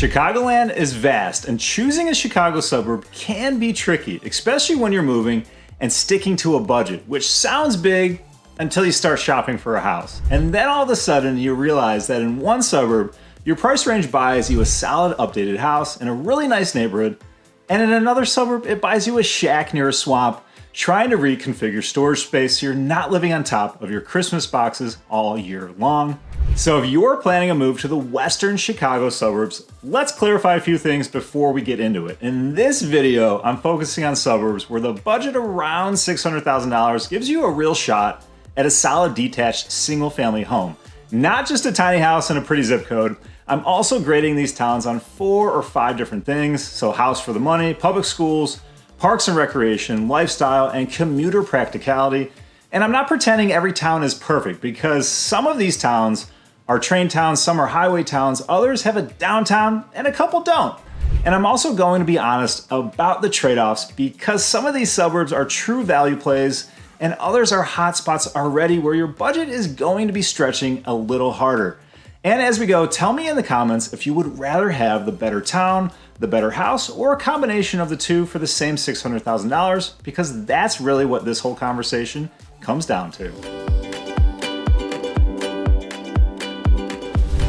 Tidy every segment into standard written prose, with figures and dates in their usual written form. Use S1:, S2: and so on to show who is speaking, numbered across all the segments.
S1: Chicagoland is vast, and choosing a Chicago suburb can be tricky, especially when you're moving and sticking to a budget, which sounds big until you start shopping for a house. And then all of a sudden you realize that in one suburb, your price range buys you a solid updated house in a really nice neighborhood, and in another suburb, it buys you a shack near a swamp, trying to reconfigure storage space so you're not living on top of your Christmas boxes all year long. So if you're planning a move to the Western Chicago suburbs, let's clarify a few things before we get into it. In this video, I'm focusing on suburbs where the budget around $600,000 gives you a real shot at a solid detached single-family home. Not just a tiny house and a pretty zip code. I'm also grading these towns on 4 or 5 different things, so house for the money, public schools, parks and recreation, lifestyle, and commuter practicality. And I'm not pretending every town is perfect, because some of these towns are train towns, some are highway towns, others have a downtown, and a couple don't. And I'm also going to be honest about the trade-offs, because some of these suburbs are true value plays, and others are hotspots already where your budget is going to be stretching a little harder. And as we go, tell me in the comments if you would rather have the better town, the better house, or a combination of the two for the same $600,000, because that's really what this whole conversation comes down to.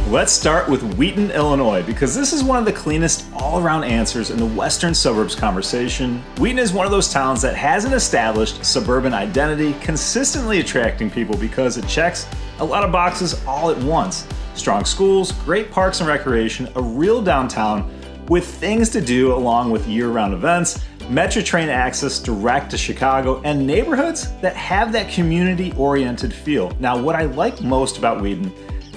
S1: Let's start with Wheaton, Illinois, because this is one of the cleanest all-around answers in the Western suburbs conversation. Wheaton is one of those towns that has an established suburban identity, consistently attracting people because it checks a lot of boxes all at once. Strong schools, great parks and recreation, a real downtown with things to do along with year-round events, metro train access direct to Chicago, and neighborhoods that have that community-oriented feel. Now, what I like most about Wheaton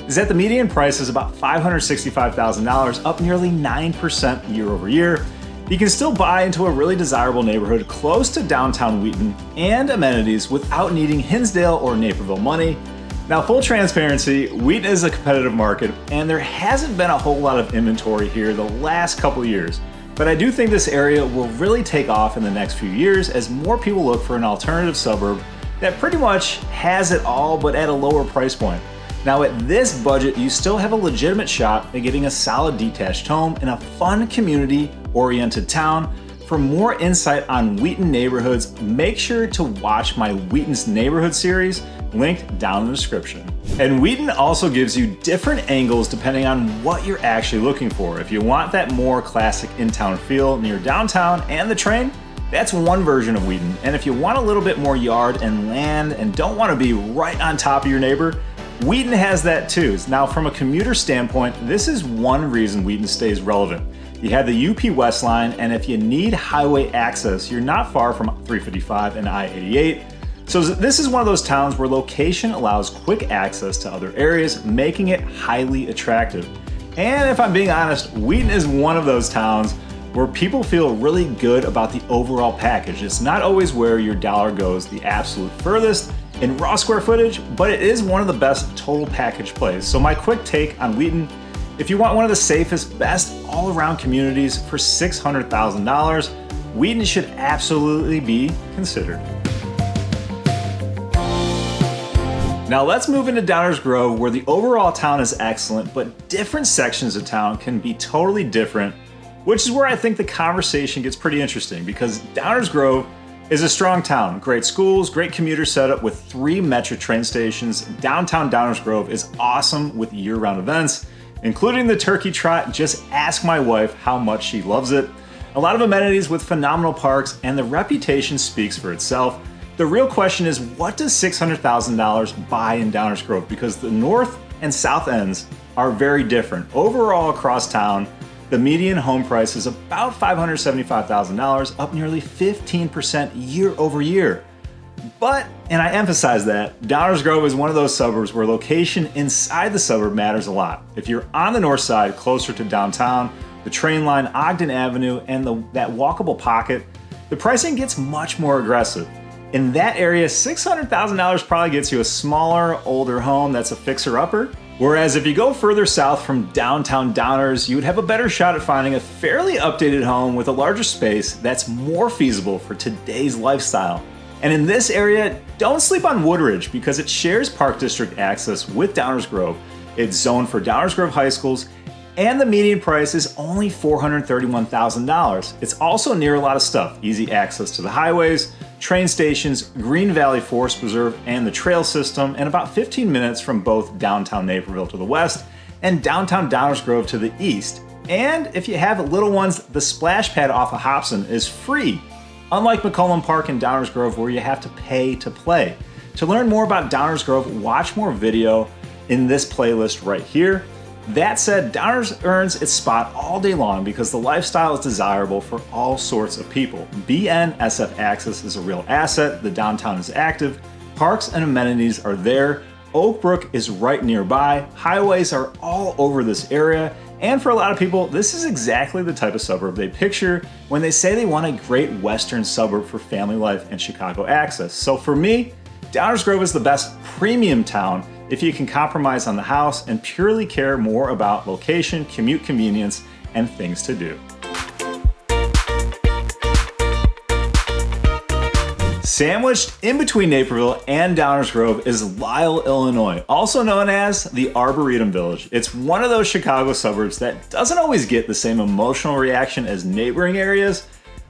S1: is that the median price is about $565,000, up nearly 9% year over year. You can still buy into a really desirable neighborhood close to downtown Wheaton and amenities without needing Hinsdale or Naperville money. Now, full transparency, Wheaton is a competitive market, and there hasn't been a whole lot of inventory here the last couple years. But I do think this area will really take off in the next few years as more people look for an alternative suburb that pretty much has it all but at a lower price point. Now, at this budget, you still have a legitimate shot at getting a solid detached home in a fun community-oriented town. For more insight on Wheaton neighborhoods, make sure to watch my Wheaton's Neighborhood series, linked down in the description. And Wheaton also gives you different angles depending on what you're actually looking for. If you want that more classic in-town feel near downtown and the train, that's one version of Wheaton. And if you want a little bit more yard and land and don't want to be right on top of your neighbor, Wheaton has that too. Now, from a commuter standpoint, this is one reason Wheaton stays relevant. You have the UP West line, and if you need highway access, you're not far from 355 and I-88. So this is one of those towns where location allows quick access to other areas, making it highly attractive. And if I'm being honest, Wheaton is one of those towns where people feel really good about the overall package. It's not always where your dollar goes the absolute furthest in raw square footage, but it is one of the best total package plays. So my quick take on Wheaton: if you want one of the safest, best all-around communities for $600,000, Wheaton should absolutely be considered. Now let's move into Downers Grove, where the overall town is excellent, but different sections of town can be totally different, which is where I think the conversation gets pretty interesting, because Downers Grove is a strong town. Great schools, great commuter setup with 3 metro train stations. Downtown Downers Grove is awesome with year-round events, including the turkey trot. Just ask my wife how much she loves it. A lot of amenities with phenomenal parks, and the reputation speaks for itself. The real question is, what does $600,000 buy in Downers Grove? Because the north and south ends are very different. Overall across town, the median home price is about $575,000, up nearly 15% year over year. But, and I emphasize that, Downers Grove is one of those suburbs where location inside the suburb matters a lot. If you're on the north side, closer to downtown, the train line, Ogden Avenue, and that walkable pocket, the pricing gets much more aggressive. In that area, $600,000 probably gets you a smaller, older home that's a fixer-upper. Whereas if you go further south from downtown Downers, you would have a better shot at finding a fairly updated home with a larger space that's more feasible for today's lifestyle. And in this area, don't sleep on Woodridge, because it shares Park District access with Downers Grove. It's zoned for Downers Grove high schools And the median price is only $431,000. It's also near a lot of stuff. Easy access to the highways, train stations, Green Valley Forest Preserve, and the trail system, and about 15 minutes from both downtown Naperville to the west and downtown Downers Grove to the east. And if you have little ones, the splash pad off of Hobson is free, unlike McCollum Park and Downers Grove where you have to pay to play. To learn more about Downers Grove, watch more video in this playlist right here. That said, Downers earns its spot all day long because the lifestyle is desirable for all sorts of people. BNSF access is a real asset, the downtown is active, parks and amenities are there, Oak Brook is right nearby, highways are all over this area, and for a lot of people, this is exactly the type of suburb they picture when they say they want a great western suburb for family life and Chicago access. So for me, Downers Grove is the best premium town if you can compromise on the house and purely care more about location, commute convenience, and things to do. Sandwiched in between Naperville and Downers Grove is Lisle, Illinois, also known as the Arboretum Village. It's one of those Chicago suburbs that doesn't always get the same emotional reaction as neighboring areas,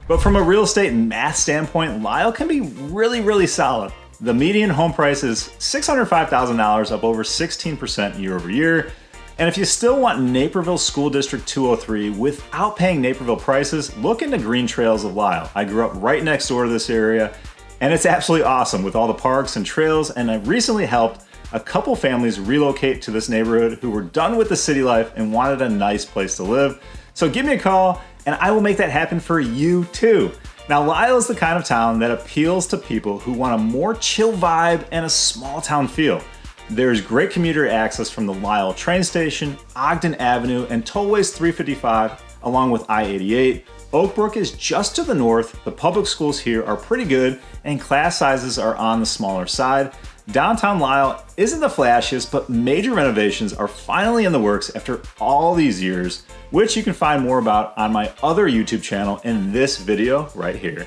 S1: but from a real estate and math standpoint, Lisle can be really solid. The median home price is $605,000, up over 16% year over year. And if you still want Naperville School District 203 without paying Naperville prices, look into Green Trails of Lisle. I grew up right next door to this area, and it's absolutely awesome with all the parks and trails, and I've recently helped a couple families relocate to this neighborhood who were done with the city life and wanted a nice place to live. So give me a call, and I will make that happen for you too. Now, Lisle is the kind of town that appeals to people who want a more chill vibe and a small town feel. There's great commuter access from the Lisle train station, Ogden Avenue, and Tollways 355, along with I-88. Oak Brook is just to the north, the public schools here are pretty good, and class sizes are on the smaller side. Downtown Lisle isn't the flashiest, but major renovations are finally in the works after all these years, which you can find more about on my other YouTube channel in this video right here.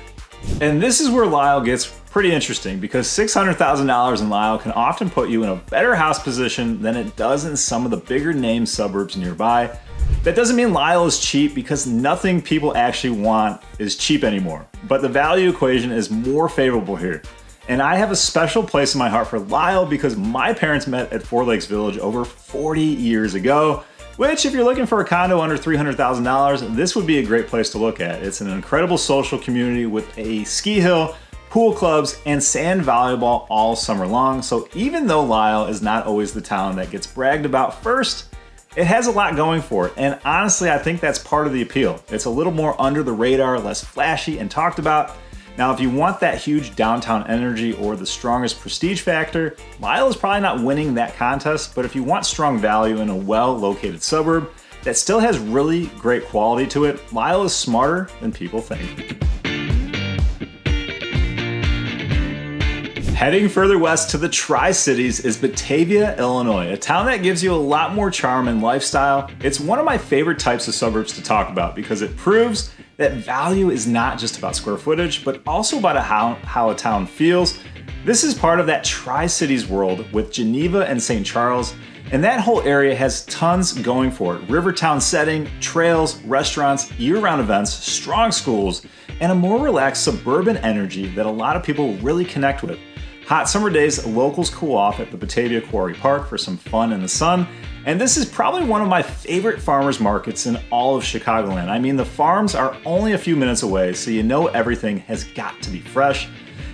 S1: And this is where Lisle gets pretty interesting because $600,000 in Lisle can often put you in a better house position than it does in some of the bigger name suburbs nearby. That doesn't mean Lisle is cheap because nothing people actually want is cheap anymore, but the value equation is more favorable here. And I have a special place in my heart for Lisle because my parents met at Four Lakes Village over 40 years ago, which if you're looking for a condo under $300,000, this would be a great place to look at. It's an incredible social community with a ski hill, pool clubs, and sand volleyball all summer long. So even though Lisle is not always the town that gets bragged about first, it has a lot going for it. And honestly, I think that's part of the appeal. It's a little more under the radar, less flashy and talked about. Now, if you want that huge downtown energy or the strongest prestige factor, Lisle is probably not winning that contest, but if you want strong value in a well-located suburb that still has really great quality to it, Lisle is smarter than people think. Heading further west to the Tri-Cities is Batavia, Illinois, a town that gives you a lot more charm and lifestyle. It's one of my favorite types of suburbs to talk about because it proves that value is not just about square footage, but also about how a town feels. This is part of that Tri-Cities world with Geneva and St. Charles, and that whole area has tons going for it. Rivertown setting, trails, restaurants, year-round events, strong schools, and a more relaxed suburban energy that a lot of people really connect with. Hot summer days, locals cool off at the Batavia Quarry Park for some fun in the sun, and this is probably one of my favorite farmers markets in all of Chicagoland. I mean, the farms are only a few minutes away, so you know everything has got to be fresh.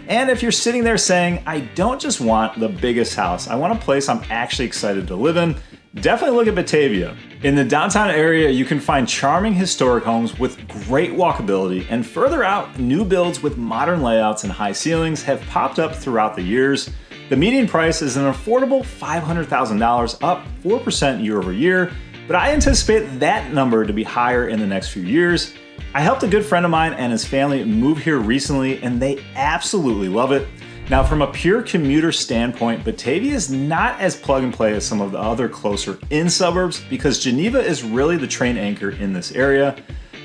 S1: And if you're sitting there saying, I don't just want the biggest house, I want a place I'm actually excited to live in, definitely look at Batavia. In the downtown area, you can find charming historic homes with great walkability, and further out, new builds with modern layouts and high ceilings have popped up throughout the years. The median price is an affordable $500,000, up 4% year over year, but I anticipate that number to be higher in the next few years. I helped a good friend of mine and his family move here recently, and they absolutely love it. Now, from a pure commuter standpoint, Batavia is not as plug and play as some of the other closer in suburbs because Geneva is really the train anchor in this area.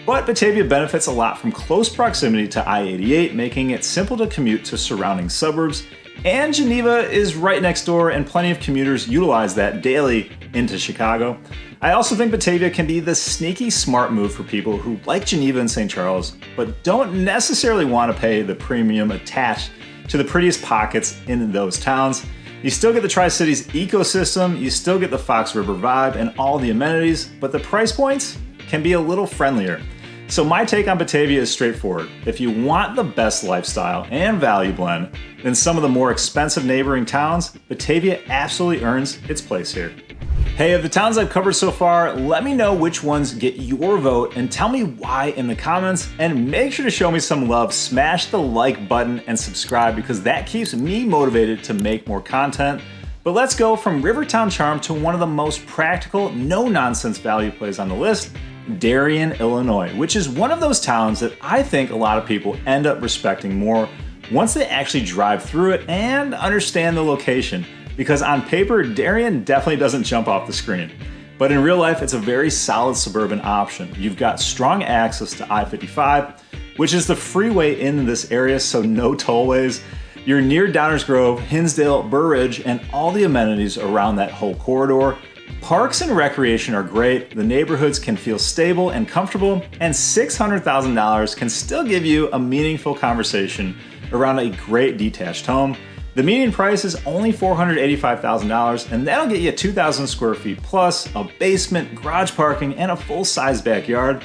S1: But Batavia benefits a lot from close proximity to I-88, making it simple to commute to surrounding suburbs. And Geneva is right next door, and plenty of commuters utilize that daily into Chicago. I also think Batavia can be the sneaky smart move for people who like Geneva and St. Charles, but don't necessarily want to pay the premium attached to the prettiest pockets in those towns. You still get the Tri-Cities ecosystem, you still get the Fox River vibe and all the amenities, but the price points can be a little friendlier. So my take on Batavia is straightforward. If you want the best lifestyle and value blend than some of the more expensive neighboring towns, Batavia absolutely earns its place here. Hey, of the towns I've covered so far, let me know which ones get your vote and tell me why in the comments, and make sure to show me some love. Smash the like button and subscribe because that keeps me motivated to make more content. But let's go from Rivertown charm to one of the most practical, no-nonsense value plays on the list, Darien, Illinois, which is one of those towns that I think a lot of people end up respecting more once they actually drive through it and understand the location. Because on paper, Darien definitely doesn't jump off the screen. But in real life, it's a very solid suburban option. You've got strong access to I-55, which is the freeway in this area, so no tollways. You're near Downers Grove, Hinsdale, Burr Ridge, and all the amenities around that whole corridor. Parks and recreation are great, the neighborhoods can feel stable and comfortable, and $600,000 can still give you a meaningful conversation around a great detached home. The median price is only $485,000, and that'll get you 2,000 square feet plus, a basement, garage parking, and a full-size backyard.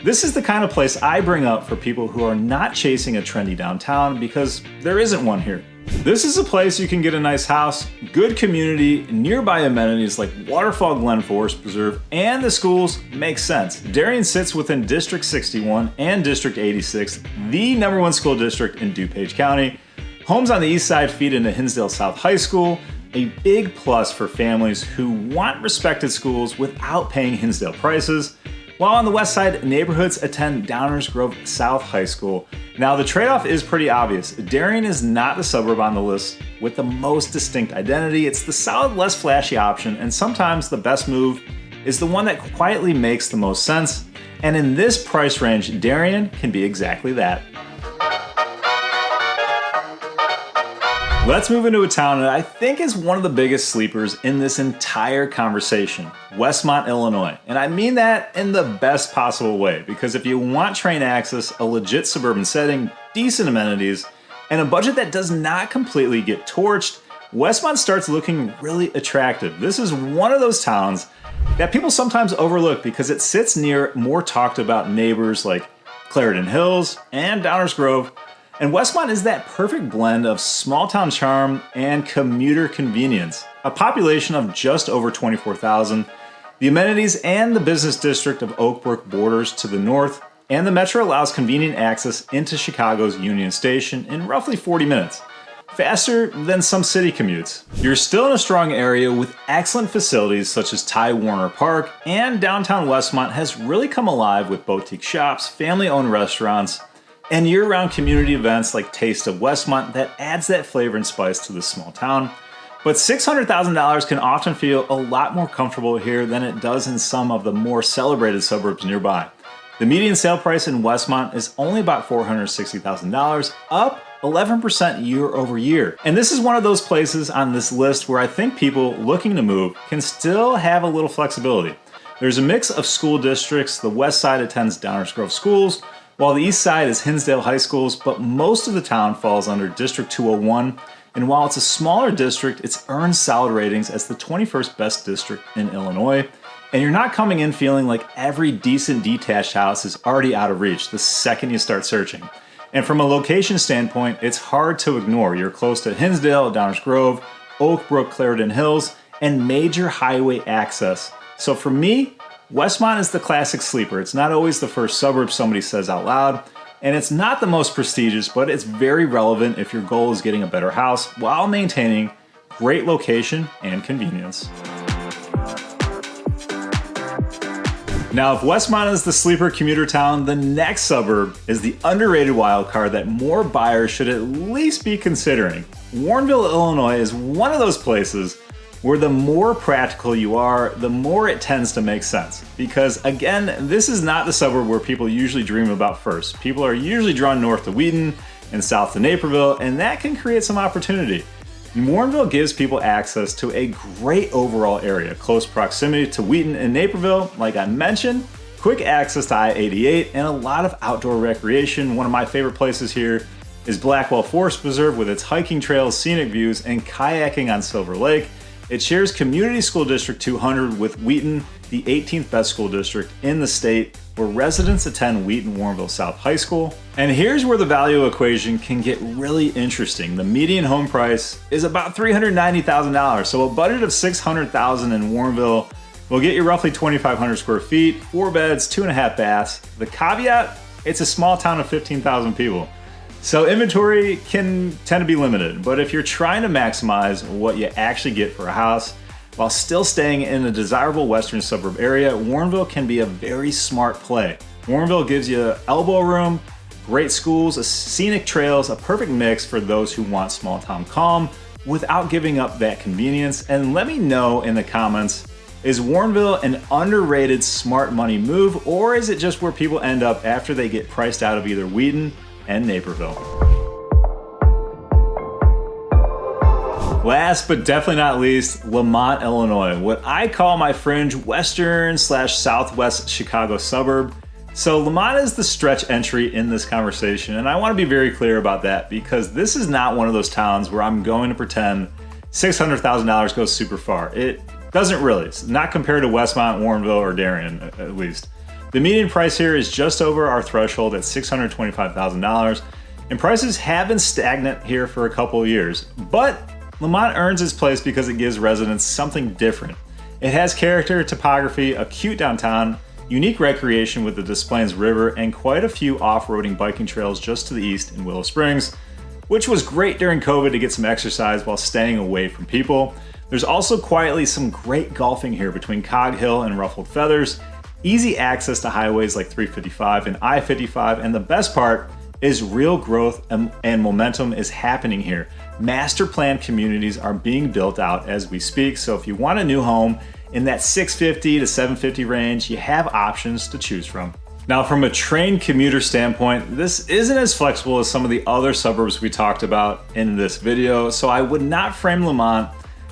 S1: This is the kind of place I bring up for people who are not chasing a trendy downtown because there isn't one here. This is a place you can get a nice house, good community, nearby amenities like Waterfall Glen Forest Preserve, and the schools make sense. Darien sits within District 61 and District 86, the #1 school district in DuPage County. Homes on the east side feed into Hinsdale South High School, a big plus for families who want respected schools without paying Hinsdale prices. While on the west side, neighborhoods attend Downers Grove South High School. Now the trade-off is pretty obvious. Darien is not the suburb on the list with the most distinct identity. It's the solid, less flashy option, and sometimes the best move is the one that quietly makes the most sense. And in this price range, Darien can be exactly that. Let's move into a town that I think is one of the biggest sleepers in this entire conversation, Westmont, Illinois. And I mean that in the best possible way, because if you want train access, a legit suburban setting, decent amenities, and a budget that does not completely get torched, Westmont starts looking really attractive. This is one of those towns that people sometimes overlook because it sits near more talked about neighbors like Clarendon Hills and Downers Grove. And Westmont is that perfect blend of small town charm and commuter convenience. A population of just over 24,000, the amenities and the business district of Oak Brook borders to the north, and the metro allows convenient access into Chicago's Union Station in roughly 40 minutes. Faster than some city commutes. You're still in a strong area with excellent facilities such as Ty Warner Park, and downtown Westmont has really come alive with boutique shops, family-owned restaurants, and year-round community events like Taste of Westmont that adds that flavor and spice to this small town. But $600,000 can often feel a lot more comfortable here than it does in some of the more celebrated suburbs nearby. The median sale price in Westmont is only about $460,000, up 11% year over year. And this is one of those places on this list where I think people looking to move can still have a little flexibility. There's a mix of school districts. The west side attends Downers Grove schools, while the east side is Hinsdale High Schools, but most of the town falls under District 201, and while it's a smaller district, it's earned solid ratings as the 21st best district in Illinois, and you're not coming in feeling like every decent detached house is already out of reach the second you start searching. And from a location standpoint, it's hard to ignore. You're close to Hinsdale, Downers Grove, Oak Brook, Clarendon Hills, and major highway access. So for me, Westmont is the classic sleeper. It's not always the first suburb somebody says out loud, and it's not the most prestigious, but it's very relevant if your goal is getting a better house while maintaining great location and convenience. Now, if Westmont is the sleeper commuter town, the next suburb is the underrated wildcard that more buyers should at least be considering. Warrenville, Illinois is one of those places where the more practical you are, the more it tends to make sense. Because again, this is not the suburb where people usually dream about first. People are usually drawn north to Wheaton and south to Naperville, and that can create some opportunity. Warrenville gives people access to a great overall area, close proximity to Wheaton and Naperville, like I mentioned, quick access to I-88, and a lot of outdoor recreation. One of my favorite places here is Blackwell Forest Preserve with its hiking trails, scenic views, and kayaking on Silver Lake. It shares Community School District 200 with Wheaton, the 18th best school district in the state, where residents attend Wheaton Warrenville South High School. And here's where the value equation can get really interesting. The median home price is about $390,000, so a budget of $600,000 in Warrenville will get you roughly 2,500 square feet, 4 beds, 2.5 baths. The caveat, it's a small town of 15,000 people. So inventory can tend to be limited, but if you're trying to maximize what you actually get for a house while still staying in a desirable western suburb area, Warrenville can be a very smart play. Warrenville gives you elbow room, great schools, scenic trails, a perfect mix for those who want small town calm without giving up that convenience. And let me know in the comments, is Warrenville an underrated smart money move, or is it just where people end up after they get priced out of either Wheaton and Naperville? Last but definitely not least, Lemont, Illinois, what I call my fringe western/southwest Chicago suburb. So Lemont is the stretch entry in this conversation, and I want to be very clear about that because this is not one of those towns where I'm going to pretend $600,000 goes super far. It doesn't really. It's not compared to Westmont, Warrenville, or Darien, at least. The median price here is just over our threshold at $625,000, and prices have been stagnant here for a couple of years. But Lemont earns its place because it gives residents something different. It has character, topography, a cute downtown, unique recreation with the Des Plaines River, and quite a few off-roading biking trails just to the east in Willow Springs, which was great during COVID to get some exercise while staying away from people. There's also quietly some great golfing here between Cog Hill and Ruffled Feathers, easy access to highways like 355 and I-55, and the best part is real growth and momentum is happening here. Master planned communities are being built out as we speak, so if you want a new home in that $650 to $750 range, you have options to choose from. Now, from a trained commuter standpoint, this isn't as flexible as some of the other suburbs we talked about in this video, so I would not frame Lemont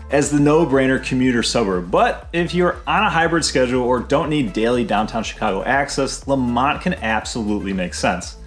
S1: as the no-brainer commuter suburb. But if you're on a hybrid schedule or don't need daily downtown Chicago access, Lemont can absolutely make sense.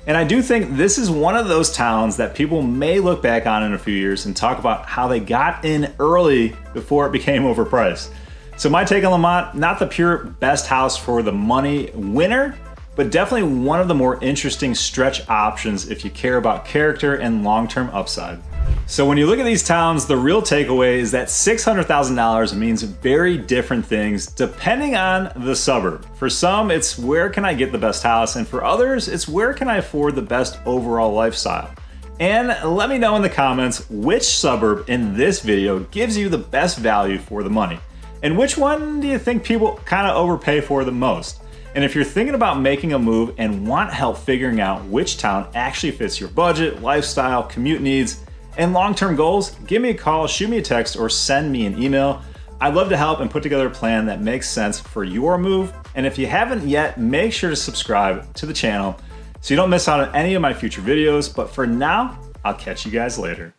S1: And I do think this is one of those towns that people may look back on in a few years and talk about how they got in early before it became overpriced. So my take on Lemont, not the pure best house for the money winner, but definitely one of the more interesting stretch options if you care about character and long-term upside. So when you look at these towns, the real takeaway is that $600,000 means very different things depending on the suburb. For some, it's where can I get the best house, and for others, it's where can I afford the best overall lifestyle. And let me know in the comments which suburb in this video gives you the best value for the money, and which one do you think people kind of overpay for the most. And if you're thinking about making a move and want help figuring out which town actually fits your budget, lifestyle, commute needs, and long-term goals, give me a call, shoot me a text, or send me an email. I'd love to help and put together a plan that makes sense for your move. And if you haven't yet, make sure to subscribe to the channel so you don't miss out on any of my future videos. But for now, I'll catch you guys later.